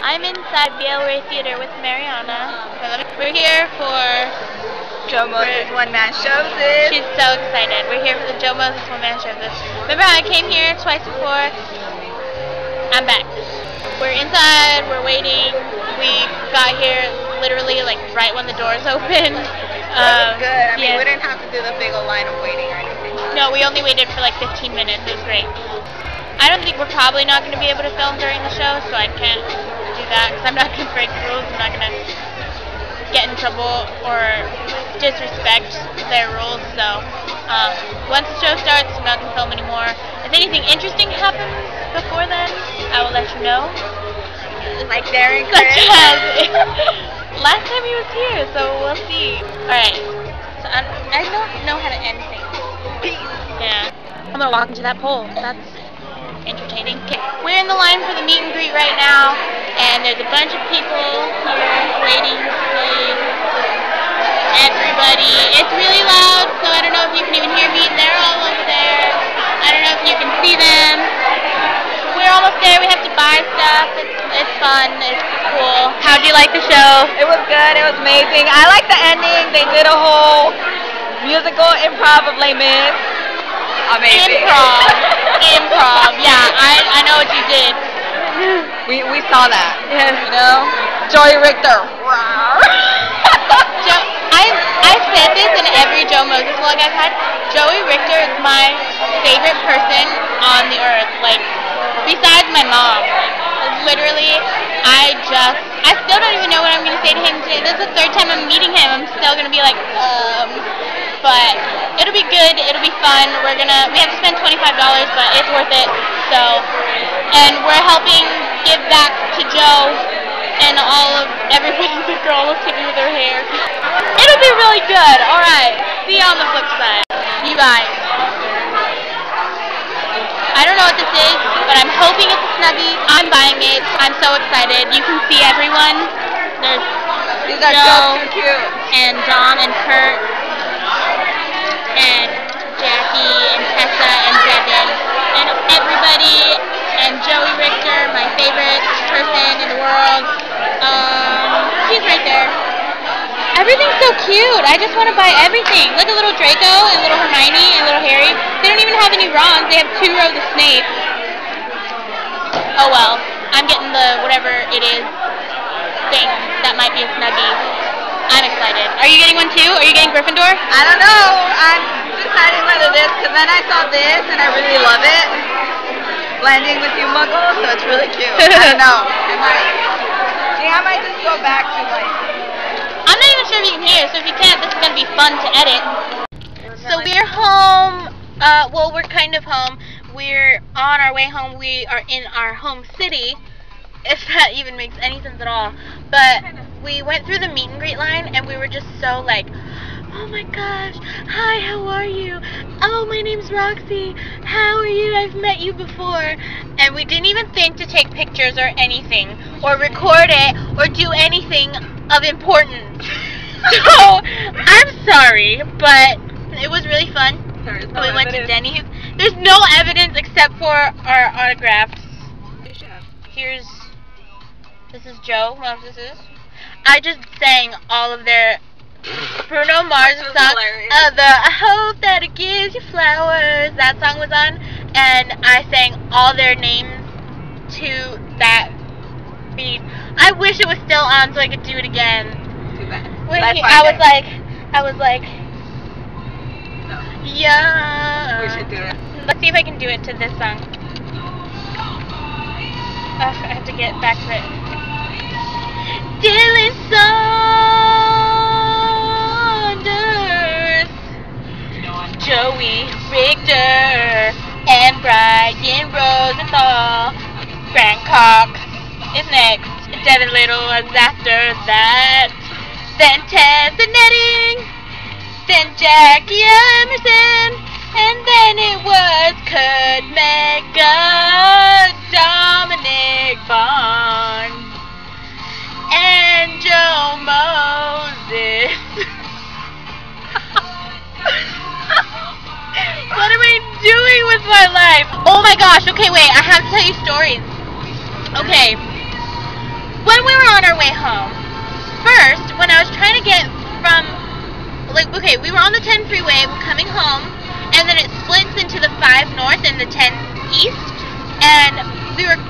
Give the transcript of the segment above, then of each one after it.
I'm inside BLA Theater with Mariana. We're here for Joe Moses one-man show. She's so excited. We're here for the Joe Moses one-man show. Remember how I came here twice before? I'm back. We're inside. We're waiting. We got here literally like right when the doors opened. It was good. I mean, yeah. we didn't have to do the big old line of waiting or anything. No, we only waited for like 15 minutes. It was great. I don't think we're probably not going to be able to film during the show, so I can't do that because I'm not going to break the rules. I'm not going to get in trouble or disrespect their rules. So once the show starts, I'm not going to film anymore. If anything interesting happens before then, I will let you know. Like Darren Such as last time he was here, so we'll see. Alright, so I don't know how to end things. Peace. Yeah. I'm going to walk into that pole. That's entertaining. Okay. We're in the line for the meet and greet right now, and there's a bunch of people here waiting to see everybody. It's really loud, so I don't know if you can even hear me. They're all over there. I don't know if you can see them. We're almost there. We have to buy stuff. It's fun. It's cool. How'd you like the show? It was good. It was amazing. I like the ending. They did a whole musical improv of Les Mis. Amazing. Improv. Yeah, I know what you did. We saw that. Yeah. You know? Joey Richter. I've said this in every Joe Moses vlog I've had. Joey Richter is my favorite person on the earth. Like, besides my mom. Literally, I still don't even know what I'm going to say to him today. This is the third time I'm meeting him. I'm still going to be like, but it'll be good. It'll be fun. We have to spend $25, but it's worth it. So, and we're helping give back to Joe and everybody. The girl was taking with her hair. It'll be really good. All right. See you on the flip side. You guys. I don't know what this is, but I'm hoping it's a Snuggie. I'm buying it. I'm so excited. You can see everyone. These are so cute. And Dom and Kurt and Jackie and Tessa and Devin and everybody and Joey Richter, my favorite person in the world. He's right there. Everything's so cute. I just want to buy everything. Look at little Draco and little Hermione and little Harry. They don't even have any Rons. They have 2 rows of Snape. Oh well. I'm getting the whatever it is thing that might be a Snuggie. I'm excited. Are you getting one too? Are you getting Gryffindor? I don't know. I'm deciding whether this, because then I saw this and I really love it. Blending with you muggles, so it's really cute. I don't know. I might just go back to like... I'm not even sure if you can hear, so if you can't, this is going to be fun to edit. So we're home. Well, we're kind of home. We're on our way home. We are in our home city, if that even makes any sense at all. But we went through the meet and greet line, and we were just so like, oh my gosh, hi, how are you? Oh, my name's Roxy. How are you? I've met you before. And we didn't even think to take pictures or anything, or record it, or do anything of importance. So, I'm sorry, but it was really fun. We went to Denny's. There's no evidence except for our autographs. This is Joe Moses. I just sang all of their Bruno Mars song. I hope that it gives you flowers. That song was on, and I sang all their names to that beat. I wish it was still on so I could do it again. Too bad. I was like, no. Yeah. We should do it. Let's see if I can do it to this song. I have to get back to it. Dylan Saunders, Joey Richter, and Brian Rosenthal. Grant Cox is next. Devin Little is after that. Then Tessa Netting. Then Jackie Emerson. And then it was Kurt Mega, Dominic Bond, and Joe Moses. What am I doing with my life? Oh my gosh, okay, wait, I have to tell you stories. Okay. way home, first, when I was trying to get from, like, okay, we were on the 10 freeway coming home, and then it splits into the 5 north and the 10 east, and we were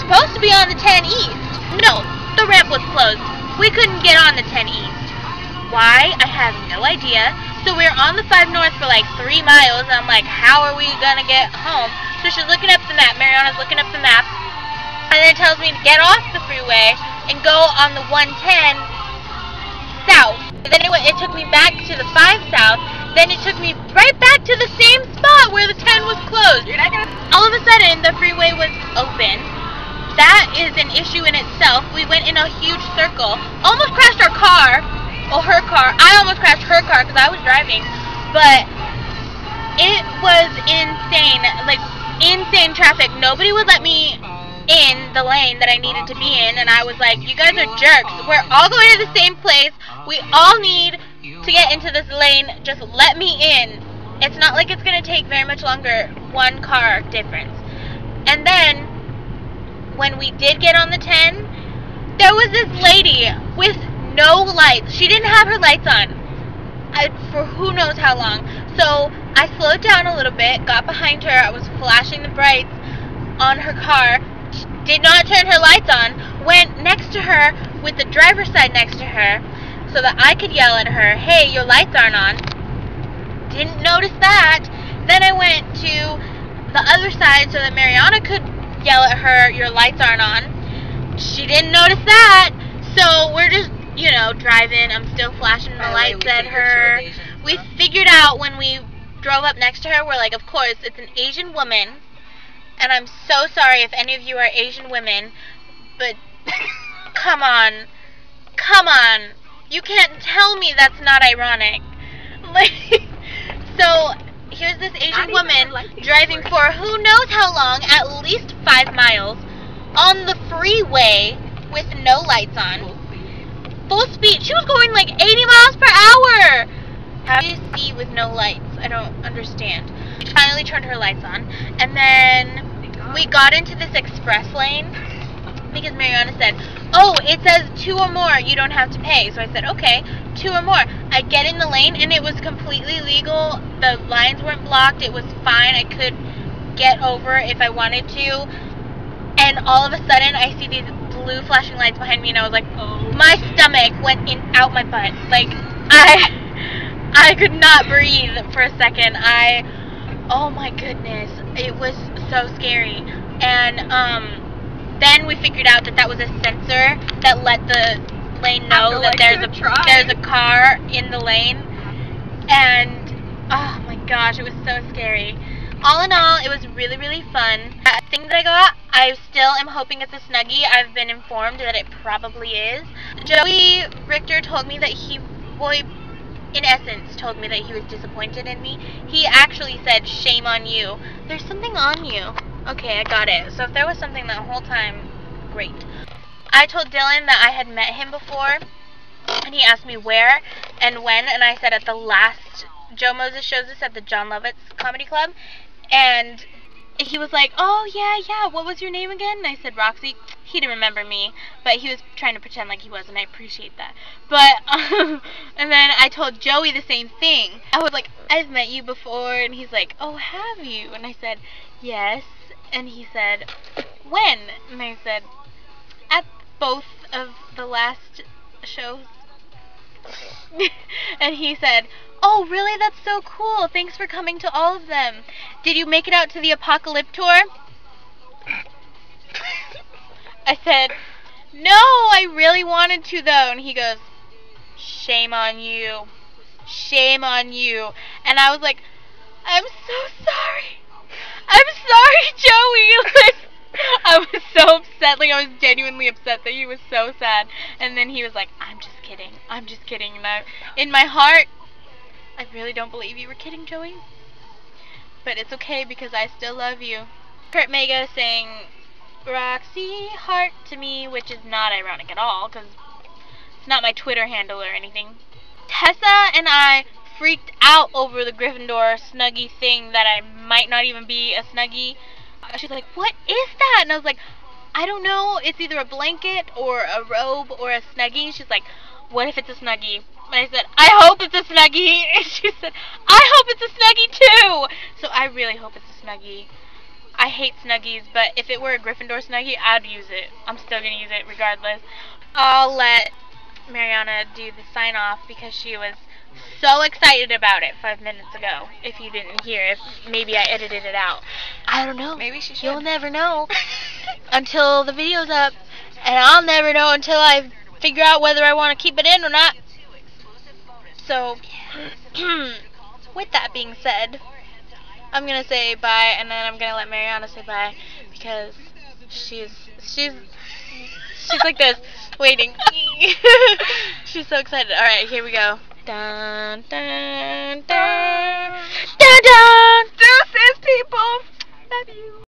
supposed to be on the 10 east. No, the ramp was closed. We couldn't get on the 10 east. Why? I have no idea. So we were on the 5 north for like 3 miles, and I'm like, how are we gonna get home? So she's looking up the map. Mariana's looking up the map, and then it tells me to get off the freeway and go on the 110 south. And then it took me back to the 5 south. Then it took me right back to the same spot where the 10 was closed. All of a sudden, the freeway was open. That is an issue in itself. We went in a huge circle, almost crashed our car. Or her car. I almost crashed her car because I was driving. But it was insane. Like, insane traffic. Nobody would let me in the lane that I needed to be in. And I was like, you guys are jerks. We're all going to the same place. We all need to get into this lane. Just let me in. It's not like it's going to take very much longer. 1 car difference. And then, when we did get on the 10, there was this lady with no lights. She didn't have her lights on for who knows how long. So I slowed down a little bit, got behind her. I was flashing the brights on her car. She did not turn her lights on. Went next to her with the driver's side next to her so that I could yell at her, hey, your lights aren't on. Didn't notice that. Then I went to the other side so that Mariana could yell at her, your lights aren't on. She didn't notice that. So we're just, you know, driving. I'm still flashing the lights at her. We figured out when we drove up next to her, we're like, of course, it's an Asian woman. And I'm so sorry if any of you are Asian women, but come on. Come on. You can't tell me that's not ironic. Like, so here's this Asian woman driving for who knows how long, at least 5 miles, on the freeway with no lights on. Full speed. She was going like 80 miles per hour. How do you see with no lights? I don't understand. She finally turned her lights on. And then we got into this express lane because Mariana said, oh, it says 2 or more. You don't have to pay. So I said, okay, 2 or more. I get in the lane and it was completely legal. The lines weren't blocked. It was fine. I could get over if I wanted to. And all of a sudden I see these blue flashing lights behind me, and I was like, oh. My stomach went out my butt. Like, I could not breathe for a second. Oh my goodness, it was so scary. And then we figured out that that was a sensor that let the lane know that there's a car in the lane. And oh my gosh, it was so scary. All in all, it was really, really fun. That thing that I got, I still am hoping it's a Snuggie. I've been informed that it probably is. Joey Richter told me that in essence, told me that he was disappointed in me. He actually said, shame on you. There's something on you. Okay, I got it. So if there was something that whole time, great. I told Dylan that I had met him before, and he asked me where and when, and I said at the last Joe Moses shows us at the John Lovitz Comedy Club. And he was like, oh, yeah, what was your name again? And I said, Roxy. He didn't remember me, but he was trying to pretend like he was, and I appreciate that. But, and then I told Joey the same thing. I was like, I've met you before, and he's like, oh, have you? And I said, yes. And he said, when? And I said, at both of the last shows. And he said, oh, really? That's so cool. Thanks for coming to all of them. Did you make it out to the Apocalypse tour? I said, no, I really wanted to, though. And he goes, shame on you. Shame on you. And I was like, I'm so sorry. I'm sorry, Joey. Like, I was so upset. Like, I was genuinely upset that he was so sad. And then he was like, I'm just kidding. I'm just kidding. And in my heart, I really don't believe you were kidding, Joey. But it's okay because I still love you. Kurt Mega saying Roxy Heart to me, which is not ironic at all because it's not my Twitter handle or anything. Tessa and I freaked out over the Gryffindor Snuggie thing that I might not even be a Snuggie. She's like, what is that? And I was like, I don't know. It's either a blanket or a robe or a Snuggie. She's like, what if it's a Snuggie? And I said, I hope it's a Snuggie. And she said, I hope it's a Snuggie too. So I really hope it's a Snuggie. I hate Snuggies, but if it were a Gryffindor Snuggie, I'd use it. I'm still going to use it regardless. I'll let Mariana do the sign off because she was so excited about it 5 minutes ago. If you didn't hear, if maybe I edited it out. I don't know. Maybe she should. You'll never know until the video's up. And I'll never know until I figure out whether I want to keep it in or not. So, with that being said, I'm going to say bye, and then I'm going to let Mariana say bye, because she's like this, waiting. She's so excited. Alright, here we go. Dun, dun, dun, dun, dun. Deuces, people. Love you.